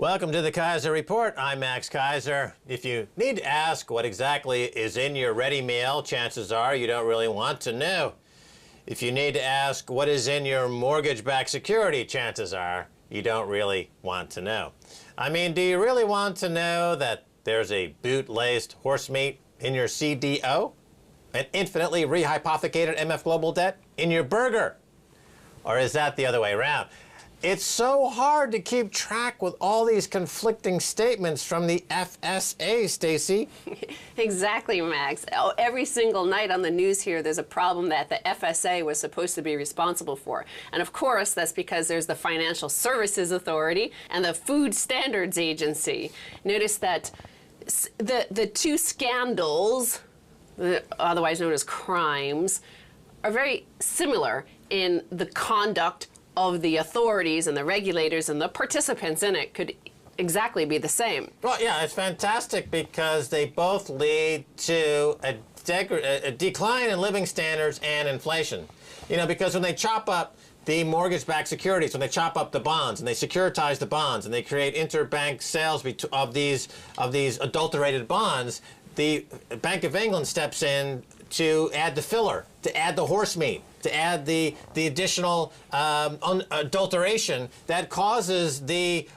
Welcome to the Keiser Report. I'm Max Keiser. If you need to ask what exactly is in your ready meal, chances are you don't really want to know. If you need to ask what is in your mortgage-backed security, chances are you don't really want to know. I mean, do you really want to know that there's a boot-laced horse meat in your CDO? An infinitely rehypothecated MF Global debt in your burger? Or is that the other way around? It's so hard to keep track with all these conflicting statements from the FSA, Stacy. Exactly, Max. Oh, every single night on the news here, there's a problem that the FSA was supposed to be responsible for. And of course, that's because there's the Financial Services Authority and the Food Standards Agency. Notice that the two scandals, otherwise known as crimes, are very similar in the conduct of the authorities and the regulators, and the participants in it could exactly be the same. Well, yeah, it's fantastic because they both lead to a decline in living standards and inflation. You know, because when they chop up the mortgage-backed securities, when they chop up the bonds and they securitize the bonds and they create interbank sales of these adulterated bonds, the Bank of England steps in to add the filler, to add the horse meat, to add the additional adulteration that causes the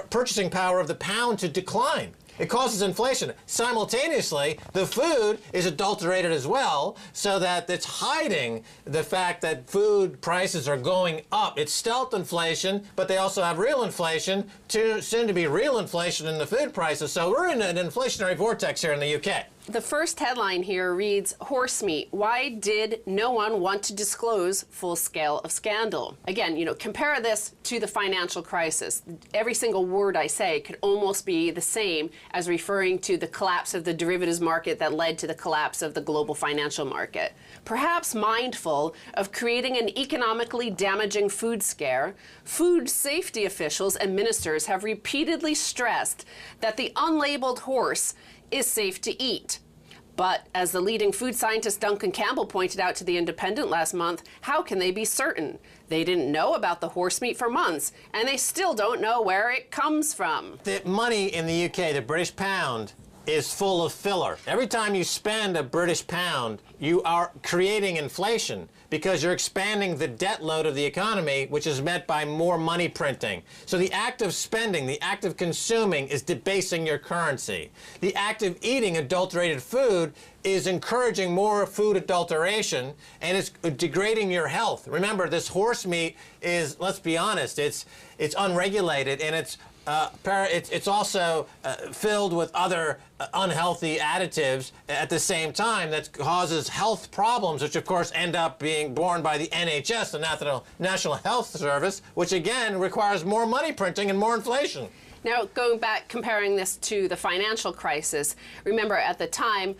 purchasing power of the pound to decline. It causes inflation. Simultaneously, the food is adulterated as well, so that it's hiding the fact that food prices are going up. It's stealth inflation, but they also have real inflation, soon to be real inflation in the food prices. So we're in an inflationary vortex here in the UK. The first headline here reads, "Horse meat. Why did no one want to disclose full scale of scandal?" Again, you know, compare this to the financial crisis. Every single word I say could almost be the same as referring to the collapse of the derivatives market that led to the collapse of the global financial market. Perhaps mindful of creating an economically damaging food scare, food safety officials and ministers have repeatedly stressed that the unlabeled horse is safe to eat. But as the leading food scientist Duncan Campbell pointed out to The Independent last month, how can they be certain? They didn't know about the horse meat for months, and they still don't know where it comes from. The money in the UK, the British pound, is full of filler. Every time you spend a British pound, you are creating inflation because you're expanding the debt load of the economy, which is met by more money printing. So the act of spending, the act of consuming is debasing your currency. The act of eating adulterated food is encouraging more food adulteration, and it's degrading your health. Remember, this horse meat is, let's be honest, it's unregulated, and it's also filled with other unhealthy additives at the same time that causes health problems, which of course end up being borne by the NHS, the National Health Service, which again requires more money printing and more inflation. Now, going back, comparing this to the financial crisis, remember at the time,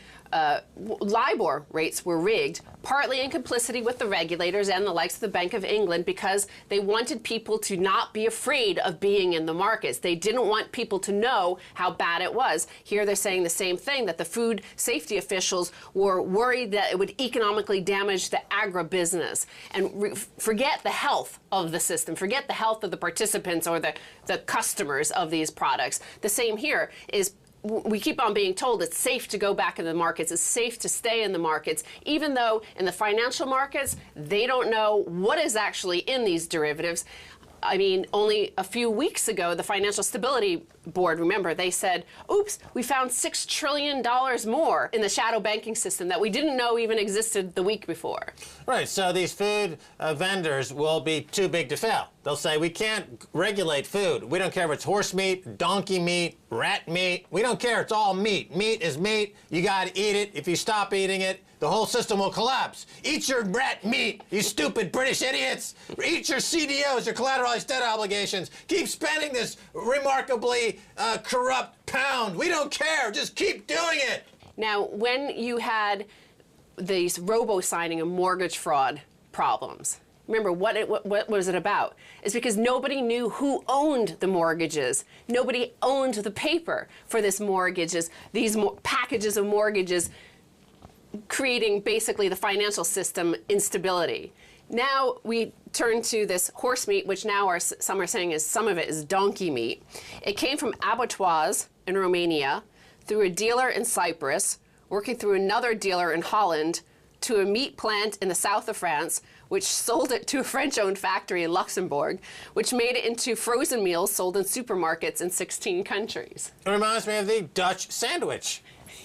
LIBOR rates were rigged, partly in complicity with the regulators and the likes of the Bank of England, because they wanted people to not be afraid of being in the markets. They didn't want people to know how bad it was. Here they're saying the same thing, that the food safety officials were worried that it would economically damage the agribusiness. And forget the health of the system, forget the health of the participants or the customers of these products. The same here is, we keep on being told it's safe to go back in the markets, it's safe to stay in the markets, even though in the financial markets, they don't know what is actually in these derivatives. I mean, only a few weeks ago, the Financial Stability Board, remember, they said, oops, we found $6 trillion more in the shadow banking system that we didn't know even existed the week before. Right, so these food vendors will be too big to fail. They'll say, we can't regulate food. We don't care if it's horse meat, donkey meat, rat meat. We don't care, it's all meat. Meat is meat, you gotta eat it. If you stop eating it, the whole system will collapse. Eat your rat meat, you stupid British idiots. Eat your CDOs, your collateralized debt obligations. Keep spending this remarkably corrupt pound. We don't care, just keep doing it. Now, when you had these robo-signing and mortgage fraud problems, remember, what was it about? It's because nobody knew who owned the mortgages. Nobody owned the paper for these mortgages, these packages of mortgages, creating basically the financial system instability. Now we turn to this horse meat, which now some are saying is some of it is donkey meat. It came from abattoirs in Romania, through a dealer in Cyprus, working through another dealer in Holland, to a meat plant in the south of France, which sold it to a French-owned factory in Luxembourg, which made it into frozen meals sold in supermarkets in 16 countries. It reminds me of the Dutch sandwich.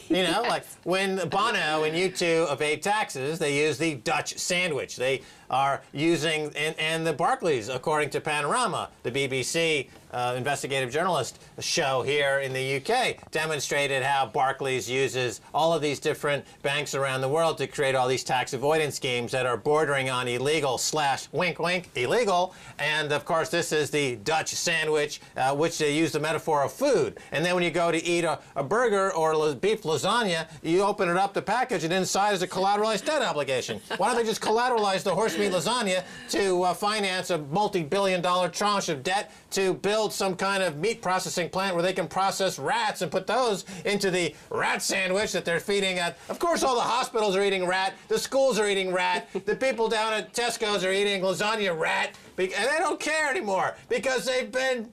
You know, like when Bono and U2 evade taxes, they use the Dutch sandwich. They are using, and the Barclays, according to Panorama, the BBC investigative journalist show here in the UK, demonstrated how Barclays uses all of these different banks around the world to create all these tax avoidance schemes that are bordering on illegal / wink wink illegal. And of course, this is the Dutch sandwich, which they use the metaphor of food. And then when you go to eat a burger or beef lasagna, you open it up, the package, and inside is a collateralized debt obligation. Why don't they just collateralize the horse meat lasagna to finance a multi-billion-dollar tranche of debt to build some kind of meat processing plant where they can process rats and put those into the rat sandwich that they're feeding at. Of course, all the hospitals are eating rat, the schools are eating rat, the people down at Tesco's are eating lasagna rat, and they don't care anymore because they've been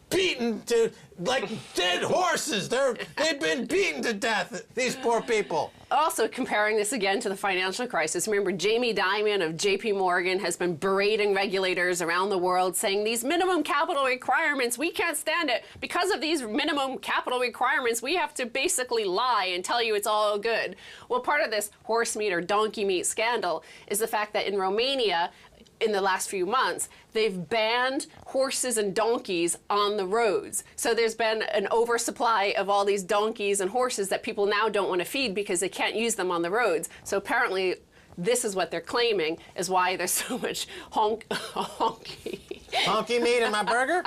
beaten to like dead horses. They've been beaten to death, these poor people. Also, comparing this again to the financial crisis, remember Jamie Dimon of JP Morgan has been berating regulators around the world, saying these minimum capital requirements, we can't stand it. Because of these minimum capital requirements, we have to basically lie and tell you it's all good. Well, part of this horse meat or donkey meat scandal is the fact that in Romania, in the last few months, they've banned horses and donkeys on the roads. So there's been an oversupply of all these donkeys and horses that people now don't want to feed because they can't use them on the roads. So apparently this is what they're claiming is why there's so much honky. Honky meat in my burger?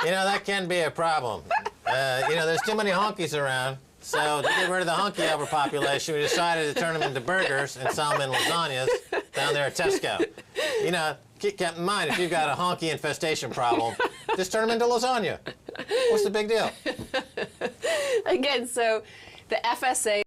You know, that can be a problem. You know, there's too many honkies around. So to get rid of the honky overpopulation, we decided to turn them into burgers and sell them in lasagnas down there at Tesco. You know, keep in mind, if you've got a honky infestation problem, just turn them into lasagna. What's the big deal? Again, so the FSA